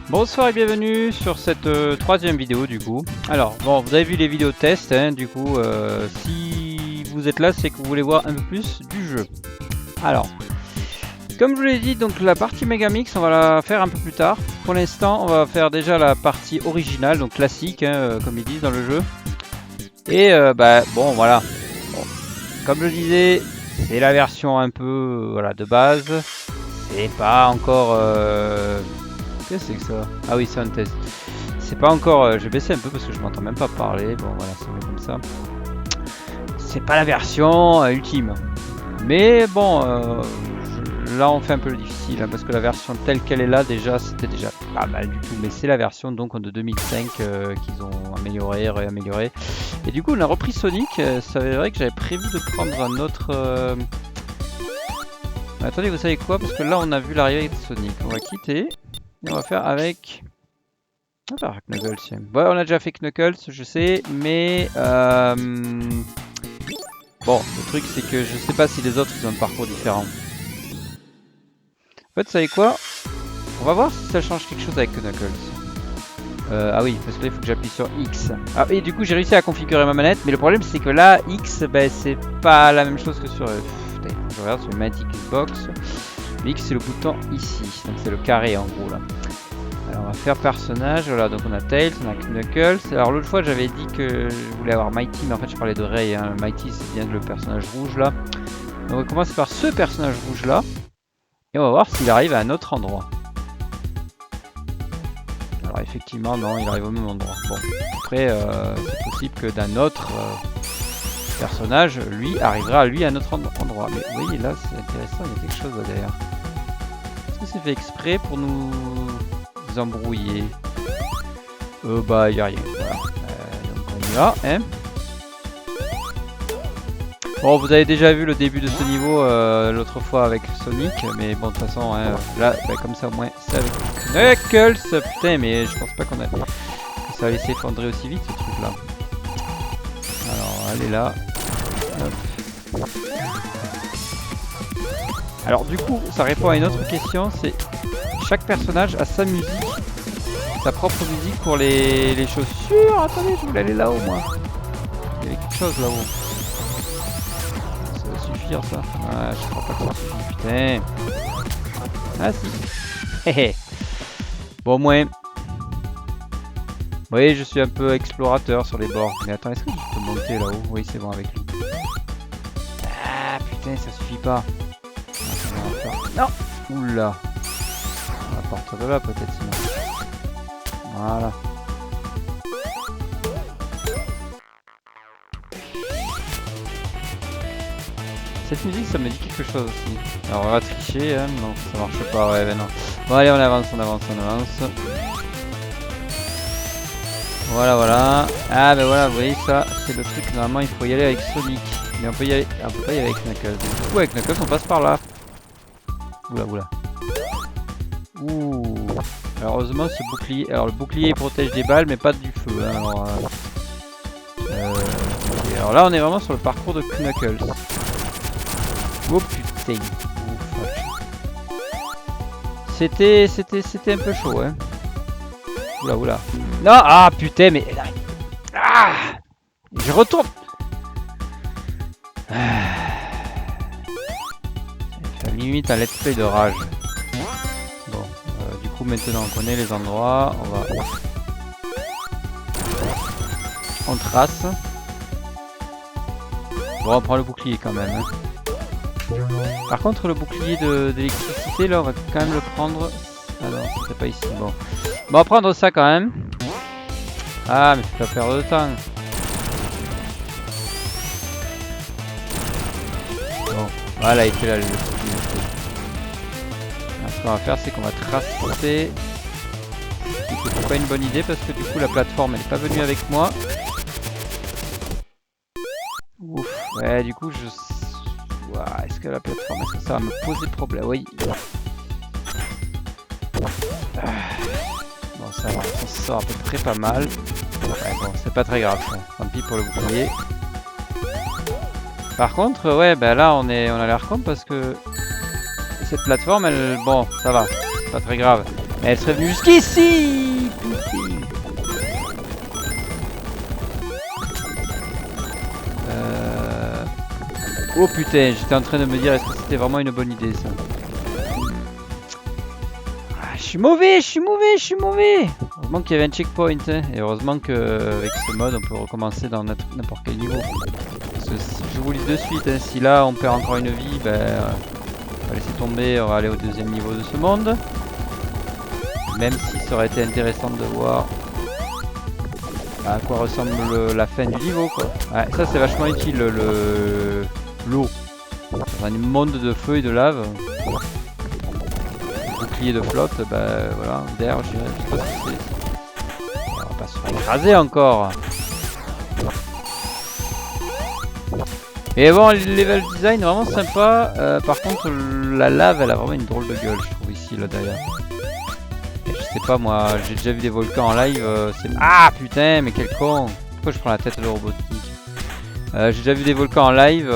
Bonsoir et bienvenue sur cette troisième vidéo du coup. Alors bon, vous avez vu les vidéos test, hein, du coup si vous êtes là c'est que vous voulez voir un peu plus du jeu. Alors, comme je vous l'ai dit, donc la partie Megamix on va la faire un peu plus tard. Pour l'instant on va faire déjà la partie originale, donc classique hein, comme ils disent dans le jeu. Et bon voilà, bon, comme je disais, c'est la version un peu voilà, de base. C'est pas encore... Qu'est-ce que c'est que ça? Ah oui, c'est un test. C'est pas encore... je vais baisser un peu parce que je m'entends même pas parler. Bon voilà, c'est mieux comme ça. C'est pas la version ultime. Mais bon, là on fait un peu le difficile. Hein, parce que la version telle qu'elle est là, déjà, c'était déjà pas mal du tout. Mais c'est la version donc de 2005 qu'ils ont amélioré, réamélioré. Et du coup, on a repris Sonic. C'est vrai que j'avais prévu de prendre un autre... Attendez, vous savez quoi? Parce que là, on a vu l'arrivée de Sonic. On va quitter. Et on va faire avec... Ah, Knuckles, tiens. Ouais, on a déjà fait Knuckles, je sais, mais... Bon, le truc, c'est que je sais pas si les autres, ils ont un parcours différent. En fait, vous savez quoi? On va voir si ça change quelque chose avec Knuckles. Ah oui, parce que là, il faut que j'appuie sur X. Ah, et du coup, j'ai réussi à configurer ma manette, mais le problème, c'est que là, X, ben, c'est pas la même chose que sur... je regarde sur une manette Xbox. X c'est le bouton ici, donc c'est le carré en gros là. Alors on va faire personnage, voilà, donc on a Tails, on a Knuckles. Alors l'autre fois j'avais dit que je voulais avoir Mighty, mais en fait je parlais de Ray, hein. Mighty c'est bien le personnage rouge là. Donc on va commencer par ce personnage rouge là, et on va voir s'il arrive à un autre endroit. Alors effectivement non, il arrive au même endroit. Bon, après c'est possible que d'un autre... personnage, lui, arrivera à lui à notre endroit. Mais vous voyez là, c'est intéressant, il y a quelque chose là derrière. Est-ce que c'est fait exprès pour nous embrouiller? Bah, il n'y a rien. Voilà. Donc on y va, hein. Bon, vous avez déjà vu le début de ce niveau l'autre fois avec Sonic, mais bon, de toute façon, hein, là, bah, comme ça au moins, c'est avec Knuckles. Putain, mais je pense pas qu'on a... que ça va laisser effondrer aussi vite ce truc là. Alors, allez là. Hop. Alors du coup, ça répond à une autre question, c'est chaque personnage a sa musique, sa propre musique pour les chaussures. Attendez, je voulais aller là-haut moi. Il y avait quelque chose là-haut. Ça va suffire ça. Ah, je crois pas que ça suffit, putain. Ah si. Bon, moins. Oui, je suis un peu explorateur sur les bords. Mais attends, est-ce que je peux monter là-haut? Oui, c'est bon avec lui. Ah putain, ça suffit pas. Non. Oula. On va partir de là peut-être sinon. Voilà. Cette musique ça me dit quelque chose aussi. Alors on va tricher, hein. Non, ça marche pas, ouais, ben non. Bon allez, on avance, on avance, on avance. Voilà, voilà. Ah ben voilà, vous voyez ça, c'est le truc, normalement il faut y aller avec Sonic. Mais on peut y aller, on peut pas y aller avec Knuckles. Du coup avec Knuckles on passe par là. Oula, oula. Ouh. Alors heureusement ce bouclier, alors le bouclier il protège des balles mais pas du feu. Hein. Alors, okay. Alors là on est vraiment sur le parcours de Knuckles. Oh putain. C'était un peu chaud hein. Oula, oula. Non, ah putain, mais... Ah, je retourne. Ça limite un let's play de rage. Bon, du coup maintenant on connaît les endroits. On trace. Bon, on prend le bouclier quand même. Hein. Par contre le bouclier d'électricité là on va quand même le prendre. Ah non, c'était pas ici. Bon. Bon, on va prendre ça quand même. Ah, mais tu vas perdre de temps. Bon, voilà, il fait là le truc. Ce qu'on va faire, c'est qu'on va tracer. C'est pas une bonne idée parce que du coup, la plateforme elle est pas venue avec moi. Ouf, ouais, du coup, est-ce que la plateforme, est-ce que ça va me poser problème? Oui. Bon, ça va, on se sort à peu près pas mal. Ouais, bon, c'est pas très grave, ça. Tant pis pour le bouclier. Par contre, ouais, bah là, on a l'air con parce que cette plateforme, elle, bon, ça va, c'est pas très grave. Elle serait venue jusqu'ici. Putain. Oh putain, j'étais en train de me dire est-ce que c'était vraiment une bonne idée ça. Ah, je suis mauvais. Heureusement qu'il y avait un checkpoint hein, et heureusement qu'avec ce mode on peut recommencer dans n'importe quel niveau. Parce que si je vous lis de suite, hein, si là on perd encore une vie, ben on va laisser tomber, on va aller au deuxième niveau de ce monde. Même si ça aurait été intéressant de voir à quoi ressemble la fin du niveau quoi. Ouais, ça c'est vachement utile l'eau. Dans un monde de feu et de lave. Bouclier de flotte, bah voilà, d'air je dirais, je sais pas ce que c'est. On va pas se faire écraser encore. Et bon, le level design vraiment sympa. Par contre, la lave elle a vraiment une drôle de gueule, je trouve ici là derrière. Je sais pas moi, j'ai déjà vu des volcans en live. Ah putain, mais quel con! Pourquoi je prends la tête de robotique? J'ai déjà vu des volcans en live,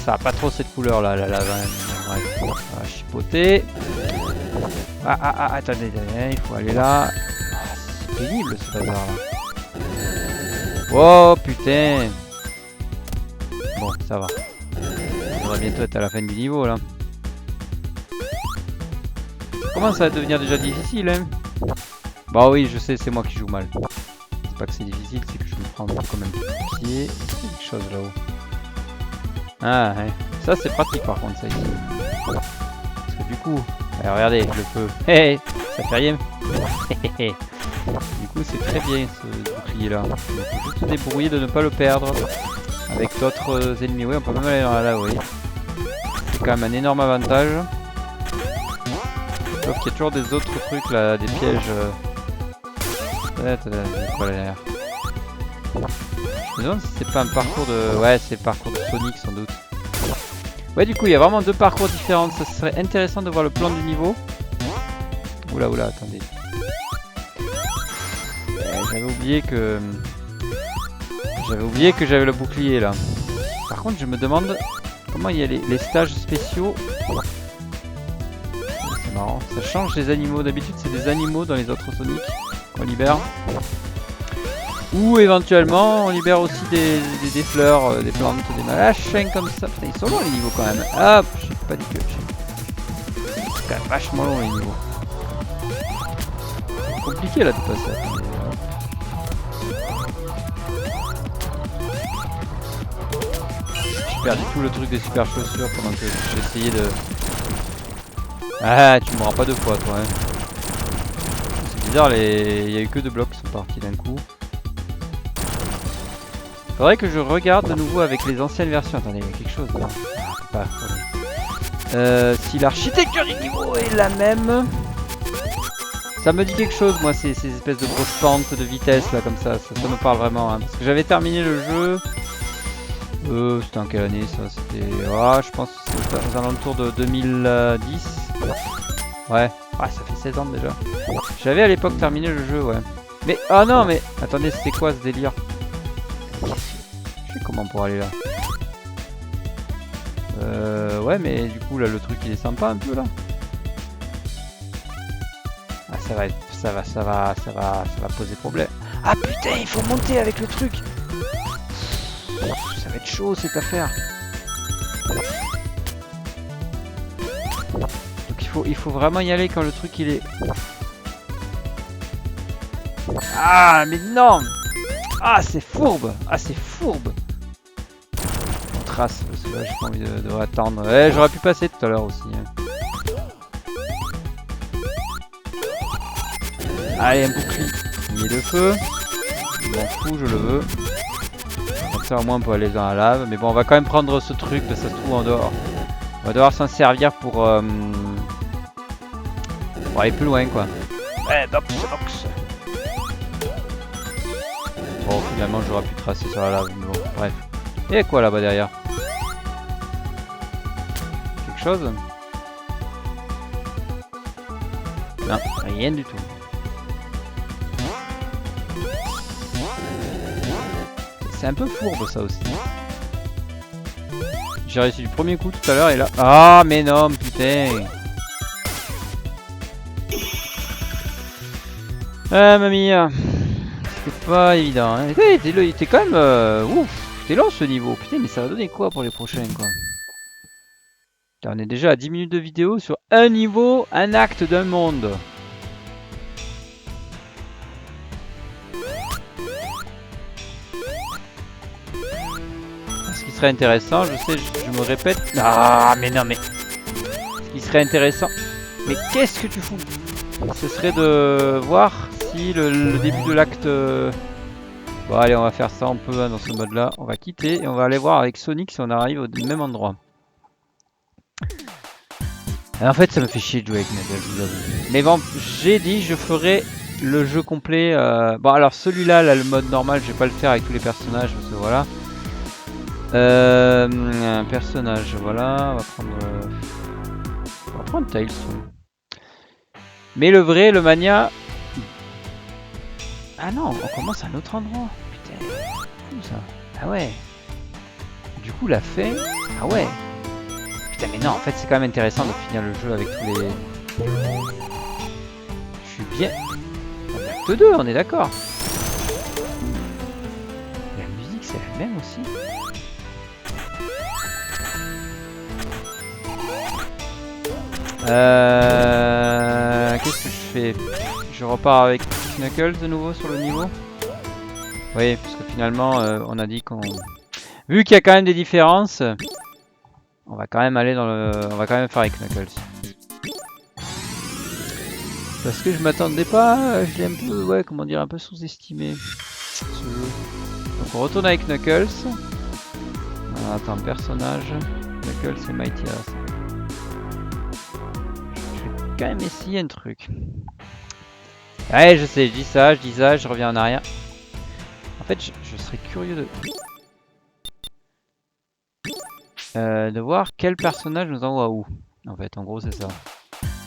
ça a pas trop cette couleur là, la lave. Bref, on va chipoter. Attendez, il faut aller là. Ah, c'est pénible ce bazar là. Oh putain! Bon, ça va. On va bientôt être à la fin du niveau là. Ça commence à devenir déjà difficile hein. Bah oui, je sais, c'est moi qui joue mal. C'est pas que c'est difficile, c'est que je me prends quand même pied. C'est quelque chose là-haut. Ah ouais. Ça c'est pratique par contre ça ici. Parce que du coup, regardez le feu. Hey, ça fait rien. Du coup c'est très bien ce bouclier là. Il faut juste se débrouiller de ne pas le perdre. Avec d'autres ennemis. Oui, on peut même aller dans la oui. C'est quand même un énorme avantage. Sauf qu'il y a toujours des autres trucs là, des pièges. Quoi là derrière? Je me demande si c'est pas un parcours de... Ouais, c'est le parcours de Sonic sans doute. Ouais, du coup, il y a vraiment deux parcours différents. Ça serait intéressant de voir le plan du niveau. Oula, attendez. J'avais oublié que... j'avais le bouclier là. Par contre, je me demande comment il y a les stages spéciaux. C'est marrant. Ça change les animaux. D'habitude, c'est des animaux dans les autres Sonic qu'on libère. Ou éventuellement on libère aussi des fleurs, des plantes, des machins comme ça. Putain, ils sont longs les niveaux quand même. Hop, je sais pas dit que c'est quand même vachement long les niveaux. C'est compliqué là de passer. J'ai perdu tout le truc des super chaussures pendant que j'essayais de... Ah, tu me rends pas deux fois toi hein. C'est bizarre, il y a eu que deux blocs qui sont partis d'un coup. Faudrait que je regarde de nouveau avec les anciennes versions. Attendez, il y a quelque chose là. Si l'architecture du niveau est la même. Ça me dit quelque chose, moi, ces espèces de grosses pentes de vitesse là, comme ça me parle vraiment. Hein, parce que j'avais terminé le jeu. C'était en quelle année ça? C'était. Oh, je pense que c'était aux alentours de 2010. Ouais, ah, ça fait 16 ans déjà. J'avais à l'époque terminé le jeu, ouais. Mais, oh non, mais attendez, c'était quoi ce délire? Je sais comment pour aller là. Ouais, mais du coup, là, le truc il est sympa un peu là. Ah, ça va poser problème. Ah putain, il faut monter avec le truc. Ça va être chaud cette affaire. Donc il faut vraiment y aller quand le truc il est... Ah mais non. Ah c'est fourbe. Ah c'est fourbe. On trace parce que là j'ai pas envie de attendre. Ouais, j'aurais pu passer tout à l'heure aussi. Allez, un bouclier de feu. Je m'en fous, je le veux. Comme ça au moins on peut aller dans la lave. Mais bon, on va quand même prendre ce truc, parce que ça se trouve en dehors. On va devoir s'en servir pour aller plus loin quoi. Ouais, box. Bon, finalement j'aurais pu tracer sur la lave, mais bon, bref. Et quoi là-bas derrière? Quelque chose? Non, rien du tout. C'est un peu fourbe ça aussi. J'ai réussi du premier coup tout à l'heure et là... Ah mais non, putain. Ah mamie, c'était pas évident. Hein. T'es quand même... ouf, t'es lent ce niveau. Putain, mais ça va donner quoi pour les prochains, quoi. Putain, on est déjà à 10 minutes de vidéo sur un niveau, un acte d'un monde. Ce qui serait intéressant, je sais, je me répète. Ah, mais non, mais... Ce qui serait intéressant... Mais qu'est-ce que tu fous? Ce serait de voir si le début de l'acte... Bon allez, on va faire ça un peu hein, dans ce mode là. On va quitter et on va aller voir avec Sonic si on arrive au même endroit. Alors, en fait ça me fait chier de jouer avec Knuckles, je vous avoue. Mais bon, j'ai dit je ferai le jeu complet. Bon alors celui-là, là, le mode normal, je vais pas le faire avec tous les personnages parce que voilà. Un personnage, voilà. On va prendre Tails. Mais le vrai, le Mania... Ah non, on commence à un autre endroit. Putain, où ça? Ah ouais. Du coup, la fin... Ah ouais. Putain, mais non, en fait, c'est quand même intéressant de finir le jeu avec tous les... Je suis bien... On est acte 2, on est d'accord. La musique, c'est la même aussi. Qu'est-ce que je fais? Je repars avec Knuckles de nouveau sur le niveau. Oui, parce que finalement, on a dit qu'on... Vu qu'il y a quand même des différences, on va quand même aller dans le... On va quand même faire avec Knuckles. Parce que je m'attendais pas, je l'ai un peu, ouais, comment dire, un peu sous-estimé, ce jeu. Donc on retourne avec Knuckles. Alors, attends, personnage. Knuckles et Mighty House. Quand même essayer un truc. Ouais, je sais, je dis ça, je reviens en arrière. En fait, je serais curieux de voir quel personnage nous envoie où. En fait, en gros, c'est ça.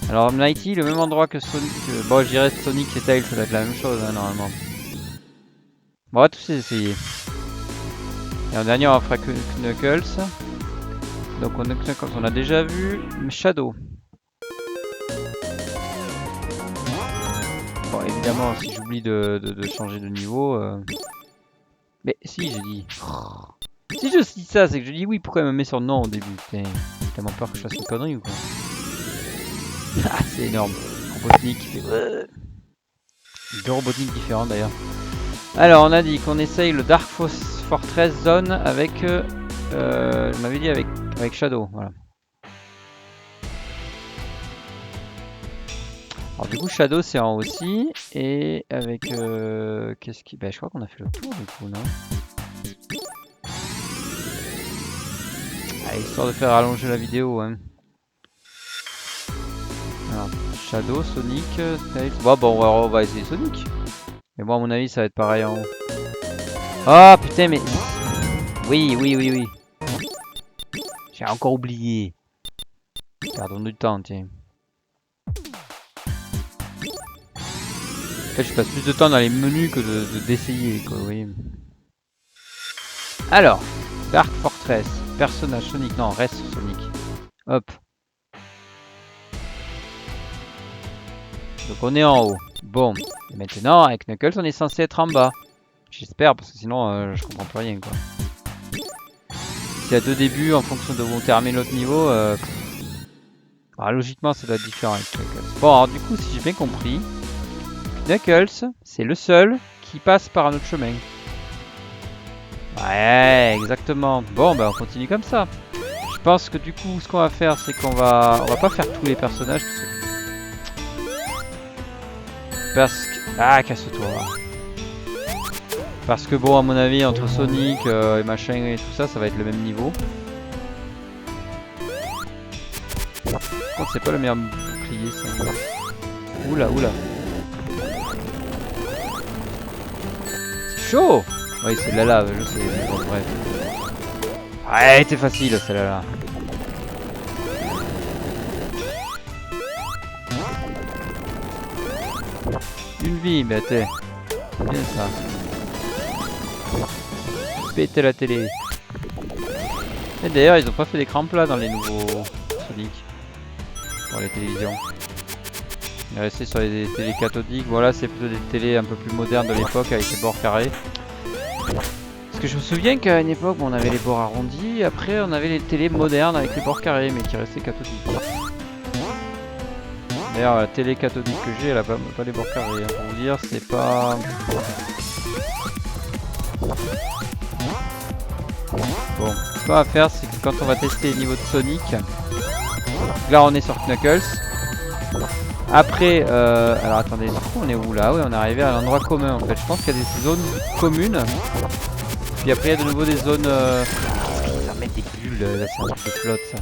Alors, Mighty, le même endroit que Sonic. Bon, je dirais Sonic et Tails, ça doit être la même chose, hein, normalement. Bon, on va tous essayer. Et en dernier, on fera que Knuckles. Donc, on a déjà vu Shadow. Bon, évidemment, si j'oublie de changer de niveau... Mais si, j'ai dit... Si je dis ça, c'est que je dis oui, pourquoi elle me met sur non au début? T'as tellement peur que je fasse une connerie ou quoi? Ah, c'est énorme. Robotnik qui fait... Deux Robotnik différents d'ailleurs. Alors, on a dit qu'on essaye le Dark Fortress Zone avec... je m'avais dit avec Shadow, voilà. Alors du coup Shadow c'est en haut aussi et avec qu'est-ce qui... Bah je crois qu'on a fait le tour du coup non? Ah, histoire de faire rallonger la vidéo hein. Alors Shadow, Sonic, Tails... Bon on va essayer Sonic. Mais bon à mon avis ça va être pareil en haut. Oh putain mais... Oui. J'ai encore oublié. Perdons du temps tiens. En fait, je passe plus de temps dans les menus que d'essayer, quoi, vous voyez. Alors, Dark Fortress, personnage Sonic, non, reste Sonic. Hop. Donc on est en haut. Bon, et maintenant avec Knuckles, on est censé être en bas. J'espère, parce que sinon je comprends plus rien, quoi. S'il y a deux débuts en fonction de où on termine l'autre niveau, bah, logiquement ça doit être différent avec Knuckles. Bon, alors du coup, si j'ai bien compris, Knuckles, c'est le seul qui passe par un autre chemin. Ouais, exactement. Bon, bah on continue comme ça. Je pense que du coup, ce qu'on va faire, c'est qu'on va pas faire tous les personnages. Parce que... Ah, casse-toi. Parce que bon, à mon avis, entre Sonic et machin et tout ça, ça va être le même niveau. Par contre, c'est pas le meilleur bouclier, ça. Oula. Chaud! Oui, c'est de la lave, je sais, mais bon, bref. Ouais, c'est facile, celle-là. Une vie, mais t'es... Bien ça. Péter la télé. Et d'ailleurs, ils ont pas fait d'écran plat dans les nouveaux Sonic. Pour les télévisions. est resté sur les télés cathodiques. Voilà, c'est plutôt des télés un peu plus modernes de l'époque avec les bords carrés. Parce que je me souviens qu'à une époque, on avait les bords arrondis. Après, on avait les télés modernes avec les bords carrés, mais qui restaient cathodiques. D'ailleurs, la télé cathodique que j'ai, elle a pas les bords carrés. Hein. Pour vous dire, c'est pas... Bon, ce qu'on va faire, c'est que quand on va tester le niveau de Sonic, là on est sur Knuckles. Après, alors attendez, du coup on est où là? Oui, on est arrivé à l'endroit commun en fait. Je pense qu'il y a des zones communes. Puis après, il y a de nouveau des zones. Qu'est-ce qu'ils va mettre des bulles là? C'est un truc de flotte ça.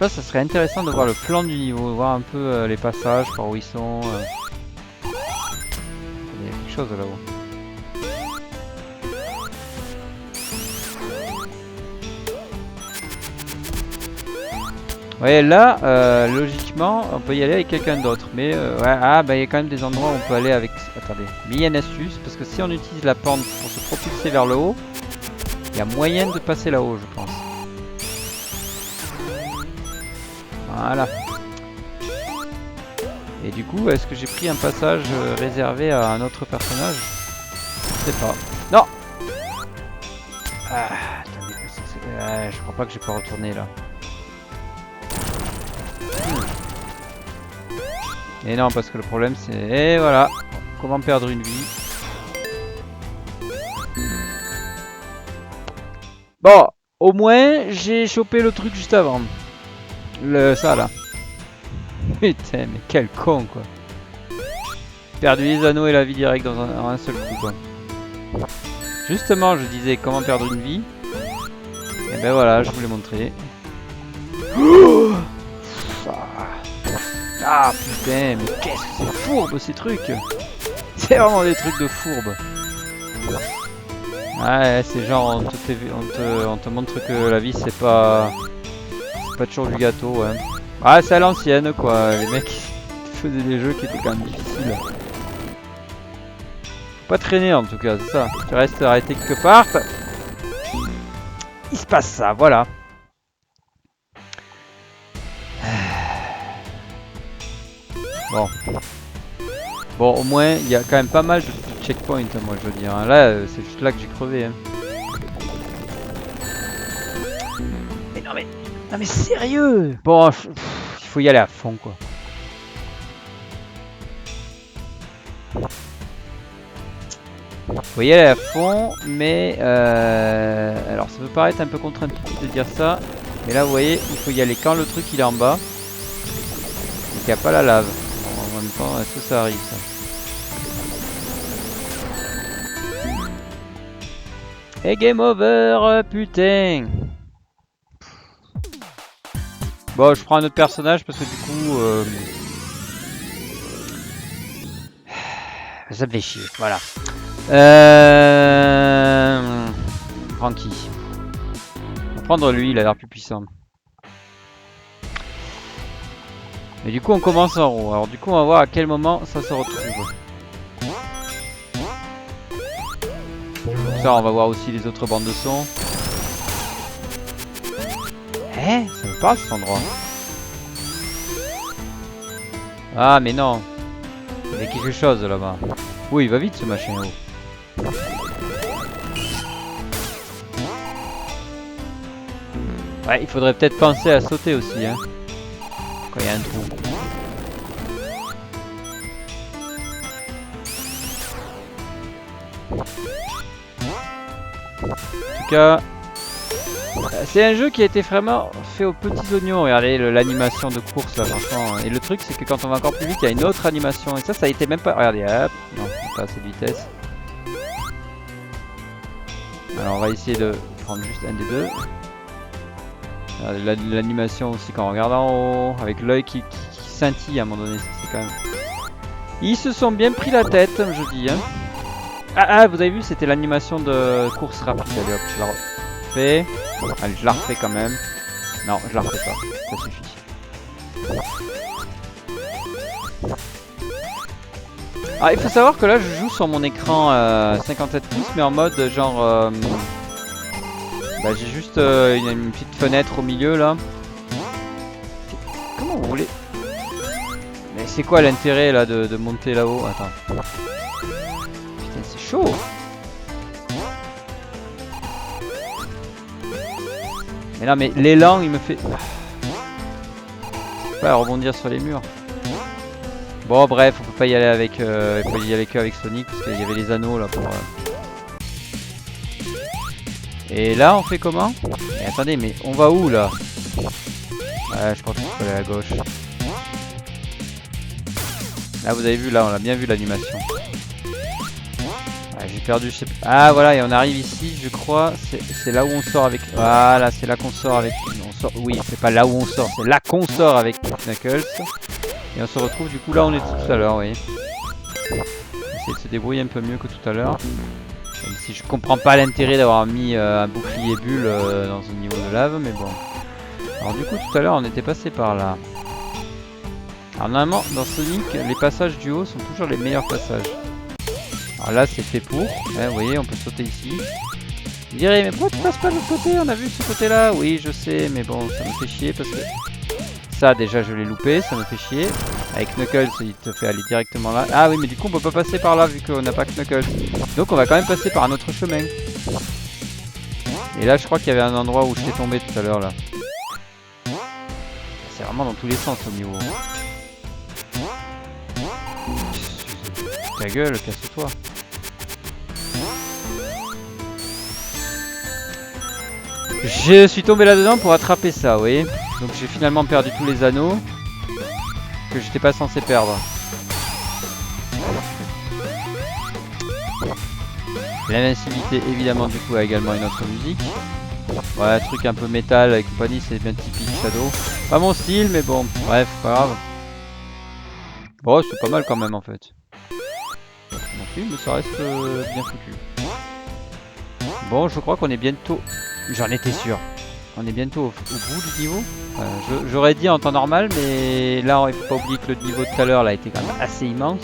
Là, ça serait intéressant de voir le plan du niveau, voir un peu les passages par où ils sont. Il y a quelque chose là-haut. Vous voyez là, logiquement, on peut y aller avec quelqu'un d'autre. Mais ouais, ah bah il y a quand même des endroits où on peut aller avec... Attendez, mais il y a une astuce, parce que si on utilise la pente pour se propulser vers le haut, il y a moyen de passer là-haut, je pense. Voilà. Et du coup, est-ce que j'ai pris un passage réservé à un autre personnage? Je sais pas. Non. Ah, attendez, je crois pas que je peux retourner là. Et non, parce que le problème c'est... Et voilà. Comment perdre une vie. Bon, au moins, j'ai chopé le truc juste avant. Ça là. Putain, mais quel con quoi. Perdu les anneaux et la vie directe dans un seul coup quoi. Justement, je disais comment perdre une vie. Et ben voilà, je vous l'ai montré. Ah putain, mais qu'est-ce que c'est fourbe ces trucs. C'est vraiment des trucs de fourbe. Ouais, c'est genre on te montre que la vie c'est pas toujours du gâteau. Hein. Ah, c'est à l'ancienne quoi. Les mecs faisaient des jeux qui étaient quand même difficiles. Faut pas traîner en tout cas, c'est ça. Tu restes arrêté quelque part. Il se passe ça, voilà. Bon. Bon, au moins, il y a quand même pas mal de checkpoints, moi je veux dire. Hein. Là, c'est juste là que j'ai crevé. Hein. Mais non mais sérieux. Bon, il faut y aller à fond quoi. Faut y aller à fond, mais alors ça peut paraître un peu contre-intuitif de dire ça, mais là vous voyez, il faut y aller quand le truc il est en bas et qu'il n'y a pas la lave. Bon, en même temps, est-ce que ça arrive ça? Et game over, putain. Bon, je prends un autre personnage parce que du coup ça me fait chier, voilà. Franky. On va prendre lui, il a l'air plus puissant. Et du coup on commence en haut. Alors du coup on va voir à quel moment ça se retrouve. Comme ça on va voir aussi les autres bandes de son. Eh, ça me parle cet endroit. Ah mais non. Il y a quelque chose là-bas. Oui, il va vite ce machin. Oh. Ouais, il faudrait peut-être penser à sauter aussi, hein. Quand il y a un trou. En tout cas, c'est un jeu qui a été vraiment fait aux petits oignons. Regardez l'animation de course là, franchement. Et le truc, c'est que quand on va encore plus vite, il y a une autre animation. Et ça a été même pas. Regardez, hop. Non, pas assez de vitesse. Alors, on va essayer de prendre juste un des deux. L'animation aussi quand on regarde en haut, avec l'œil qui scintille à un moment donné. C'est quand même. Ils se sont bien pris la tête, je dis. Hein. Ah, vous avez vu, c'était l'animation de course rapide. Allez hop, je la refais. Allez, je la refais quand même. Non, je la refais pas. Ça suffit. Ah, il faut savoir que là, je joue sur mon écran 57 pouces, mais en mode genre... bah, j'ai juste une petite fenêtre au milieu là. Comment vous voulez? Mais c'est quoi l'intérêt là de monter là-haut? Attends. Putain, c'est chaud. Mais non, mais l'élan il me fait... Pas rebondir sur les murs. Bon bref, on peut pas y aller avec... il faut y aller qu'avec Sonic parce qu'il y avait les anneaux là pour... Et là on fait comment? Mais attendez, mais on va où là? Ouais, je pense qu'il faut aller à gauche. Là vous avez vu, là on a bien vu l'animation. Ouais, j'ai perdu, je sais pas. Ah voilà, et on arrive ici, je crois. C'est là où on sort avec... Voilà, c'est là qu'on sort avec... On sort... Oui, c'est pas là où on sort, c'est là qu'on sort avec Knuckles. Et on se retrouve du coup là où on était tout à l'heure, oui. On va essayer de se débrouiller un peu mieux que tout à l'heure. Même si je comprends pas l'intérêt d'avoir mis un bouclier bulle dans un niveau de lave, mais bon. Alors du coup tout à l'heure on était passé par là. Alors normalement dans Sonic les passages du haut sont toujours les meilleurs passages. Alors là c'est fait pour, hein, vous voyez on peut sauter ici. Vous direz mais pourquoi tu passes pas de l'autre côté? On a vu ce côté là. Oui je sais mais bon ça me fait chier parce que ça déjà je l'ai loupé, ça me fait chier. Avec Knuckles il te fait aller directement là. Ah oui mais du coup on peut pas passer par là vu qu'on n'a pas Knuckles. Donc on va quand même passer par un autre chemin. Et là je crois qu'il y avait un endroit où j'étais tombé tout à l'heure là. C'est vraiment dans tous les sens au niveau. Ta gueule, casse-toi. Je suis tombé là-dedans pour attraper ça, oui. Donc j'ai finalement perdu tous les anneaux que j'étais pas censé perdre. L'invincibilité évidemment du coup a également une autre musique. Ouais, truc un peu métal et compagnie, c'est bien typique Shadow. Pas mon style, mais bon, bref, pas grave. Bon, c'est pas mal quand même en fait. Non plus, mais ça reste bien foutu. Bon, je crois qu'on est bientôt... J'en étais sûr. On est bientôt au bout du niveau. J'aurais dit en temps normal, mais là, il faut pas oublier que le niveau de tout à l'heure a été quand même assez immense.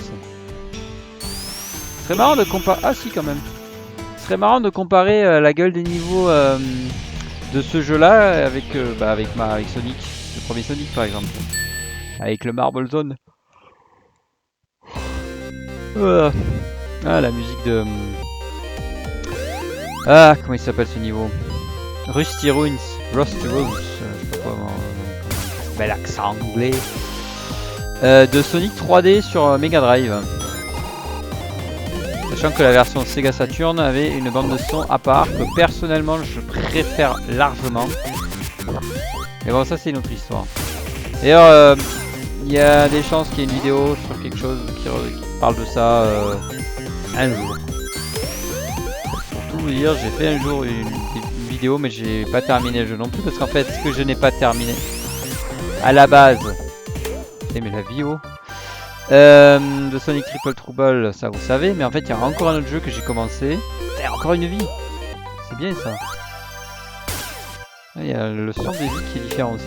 Ce serait marrant de comparer... Ah si, quand même. Ce serait marrant de comparer la gueule des niveaux de ce jeu-là avec, avec Sonic. Le premier Sonic, par exemple. Avec le Marble Zone. Ah, la musique de... Ah, comment il s'appelle ce niveau? Rusty Ruins. Je sais pas comment... Bel accent anglais. De Sonic 3D sur Mega Drive. Sachant que la version Sega Saturn avait une bande de son à part que personnellement je préfère largement. Mais bon, ça c'est une autre histoire. D'ailleurs, il y a des chances qu'il y ait une vidéo sur quelque chose qui parle de ça un jour. Pour tout vous dire, j'ai fait un jour une vidéo, mais j'ai pas terminé le jeu non plus parce qu'en fait, ce que je n'ai pas terminé à la base, mais la vidéo de Sonic Triple Trouble, ça vous savez, mais en fait, il y a encore un autre jeu que j'ai commencé. Et encore une vie, c'est bien ça. Il y a le son des vies qui est différent aussi.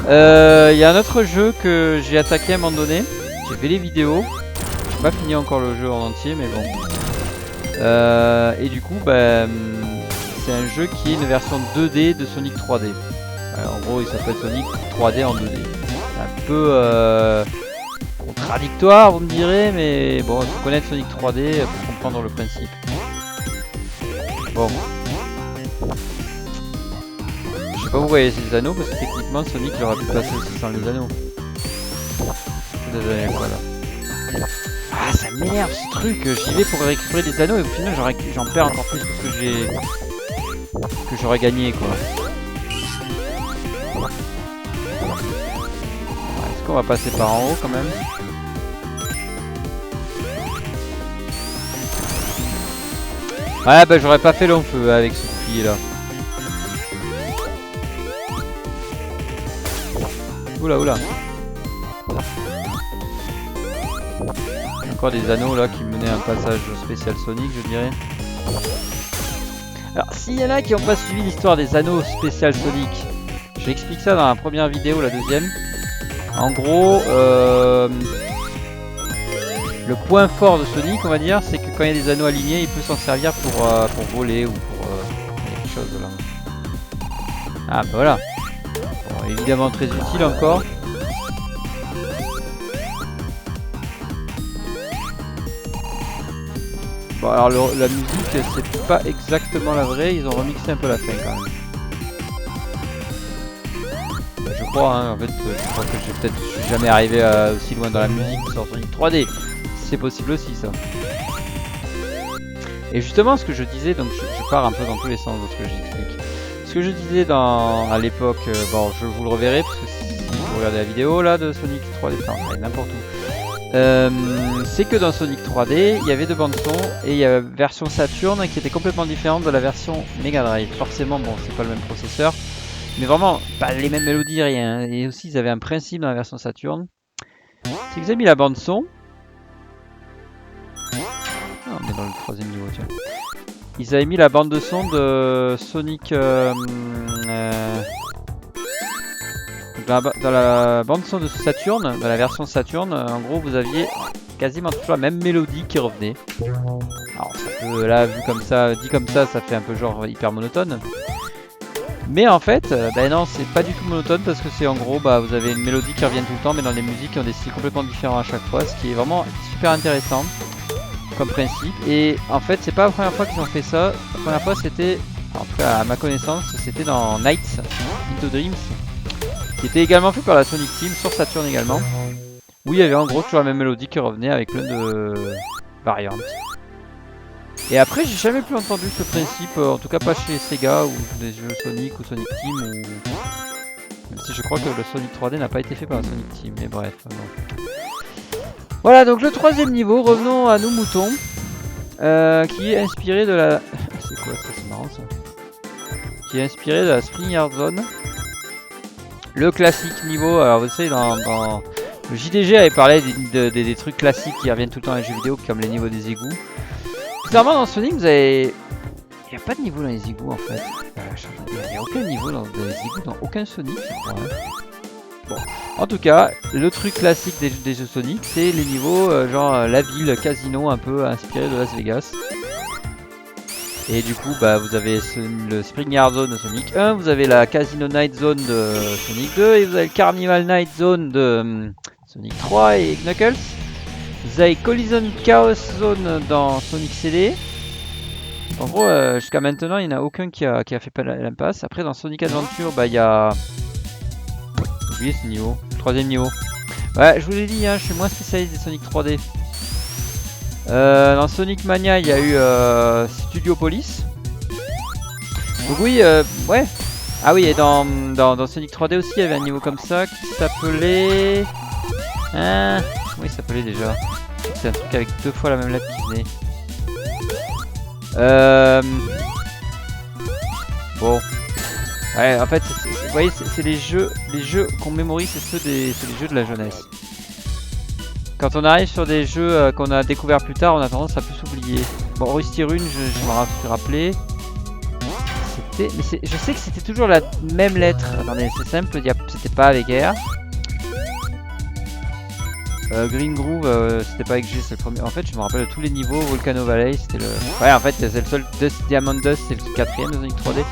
Il y a un autre jeu que j'ai attaqué à un moment donné. J'ai fait les vidéos. J'ai pas fini encore le jeu en entier, mais bon. Et du coup, c'est un jeu qui est une version 2D de Sonic 3D. Alors, en gros, il s'appelle Sonic 3D en 2D. C'est un peu contradictoire, vous me direz, mais bon, il faut connaître Sonic 3D pour comprendre le principe. Bon. Je sais pas pourquoi il y a ces anneaux, parce que techniquement Sonic il aurait pu passer aussi sans les anneaux. Désolé, quoi là. Ah, ça m'énerve ce truc, j'y vais pour récupérer des anneaux et au final j'en perds encore plus que j'aurais gagné quoi. Est-ce qu'on va passer par en haut quand même? Ouais j'aurais pas fait long feu avec ce bouclier là. Oula oula. Encore des anneaux là qui menaient à un passage spécial Sonic je dirais. Alors s'il y en a qui n'ont pas suivi l'histoire des anneaux spécial Sonic, j'explique ça dans la première vidéo, la deuxième. En gros, le point fort de Sonic on va dire c'est que quand il y a des anneaux alignés il peut s'en servir pour voler ou pour quelque chose là. Ah bah voilà. Bon, évidemment très utile encore. Bon alors la musique c'est pas exactement la vraie, ils ont remixé un peu la fin quand même. Je crois, hein, en fait, je crois que je suis jamais arrivé aussi loin dans la musique sur Sonic 3D. C'est possible aussi ça. Et justement ce que je disais, donc je pars un peu dans tous les sens de ce que j'explique. Ce que je disais à l'époque, bon je vous le reverrai parce que si vous regardez la vidéo là de Sonic 3D, enfin n'importe où. C'est que dans Sonic 3D, il y avait deux bandes son et il y a la version Saturn qui était complètement différente de la version Mega Drive. Forcément, bon, c'est pas le même processeur, mais vraiment pas les mêmes mélodies, rien. Et aussi, ils avaient un principe dans la version Saturn. C'est qu'ils ont mis la bande son. Ah, on est dans le troisième niveau, tiens. Ils avaient mis la bande de son de Sonic. Dans la bande son de Saturn, dans la version Saturn, en gros vous aviez quasiment toujours la même mélodie qui revenait. Alors ça peut, là vu comme ça, dit comme ça fait un peu genre hyper monotone. Mais en fait, ben non, c'est pas du tout monotone parce que c'est en gros, bah, vous avez une mélodie qui revient tout le temps mais dans des musiques qui ont des styles complètement différents à chaque fois, ce qui est vraiment super intéressant comme principe. Et en fait, c'est pas la première fois qu'ils ont fait ça. La première fois c'était, en tout cas à ma connaissance, c'était dans Nights Into Dreams, qui était également fait par la Sonic Team sur Saturn également, où il y avait en gros toujours la même mélodie qui revenait avec plein de variantes. Et après j'ai jamais plus entendu ce principe, en tout cas pas chez Sega ou des jeux Sonic ou Sonic Team, ou même si je crois que le Sonic 3D n'a pas été fait par la Sonic Team, mais bref. Bon. Voilà, donc le troisième niveau, revenons à nos moutons, qui est inspiré de la... c'est quoi ça, c'est marrant ça. Qui est inspiré de la Spring Yard Zone. Le classique niveau, alors vous savez dans le JDG avait parlé des trucs classiques qui reviennent tout le temps dans les jeux vidéo comme les niveaux des égouts. Bizarrement dans Sonic vous avez... Il n'y a pas de niveau dans les égouts en fait. Il n'y a aucun niveau dans les égouts dans aucun Sonic je crois. Hein. Bon, en tout cas, le truc classique des jeux Sonic c'est les niveaux genre la ville, casino un peu inspiré de Las Vegas. Et du coup, bah, vous avez le Spring Yard Zone de Sonic 1, vous avez la Casino Night Zone de Sonic 2, et vous avez le Carnival Night Zone de Sonic 3 et Knuckles. Vous avez Collision Chaos Zone dans Sonic CD. En gros, jusqu'à maintenant, il n'y en a aucun qui a fait pas l'impasse. Après, dans Sonic Adventure, bah, il y a... J'ai oublié ce niveau, le troisième niveau. Ouais, je vous l'ai dit, hein, je suis moins spécialiste des Sonic 3D. Dans Sonic Mania, il y a eu Studio Police. Donc oui, ouais. Ah oui, et dans Sonic 3D aussi, il y avait un niveau comme ça qui s'appelait... Hein, comment il s'appelait déjà? C'est un truc avec deux fois la même lettre qui venait. Bon. Ouais, en fait, vous voyez, c'est les jeux qu'on mémorise, c'est les jeux de la jeunesse. Quand on arrive sur des jeux qu'on a découvert plus tard, on a tendance à plus s'oublier. Bon, Rusty Rune, je m'en suis rappelé. Mais je sais que c'était toujours la même lettre. Attendez, c'est simple, c'était pas avec R. Green Groove, c'était pas avec G, c'est le premier. En fait, je me rappelle de tous les niveaux. Volcano Valley, c'était le... Ouais, en fait, c'est le seul. Diamond Dust, c'est le quatrième de Sonic 3D.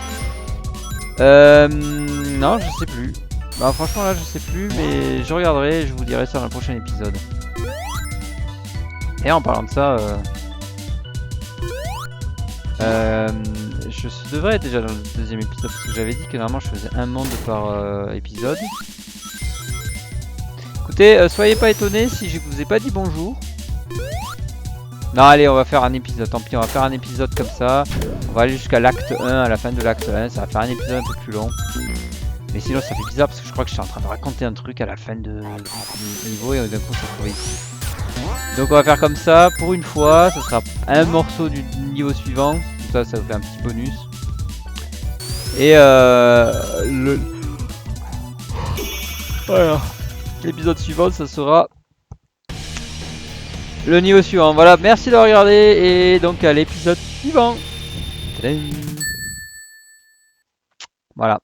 Non, je sais plus. Bah, franchement, là, je sais plus, mais je regarderai et je vous dirai ça dans le prochain épisode. Et en parlant de ça, je devrais être déjà dans le deuxième épisode parce que j'avais dit que normalement je faisais un monde par épisode. Écoutez, soyez pas étonnés si je vous ai pas dit bonjour. Non, allez, on va faire un épisode, tant pis, on va faire un épisode comme ça. On va aller jusqu'à l'acte 1, à la fin de l'acte 1, ça va faire un épisode un peu plus long. Mais sinon ça fait bizarre parce que je crois que je suis en train de raconter un truc à la fin du niveau et d'un coup on se retrouve ici. Donc on va faire comme ça, pour une fois, ce sera un morceau du niveau suivant, comme ça vous fait un petit bonus. Et voilà, l'épisode suivant, ça sera le niveau suivant. Voilà, merci de regarder et donc à l'épisode suivant. Tadam. Voilà.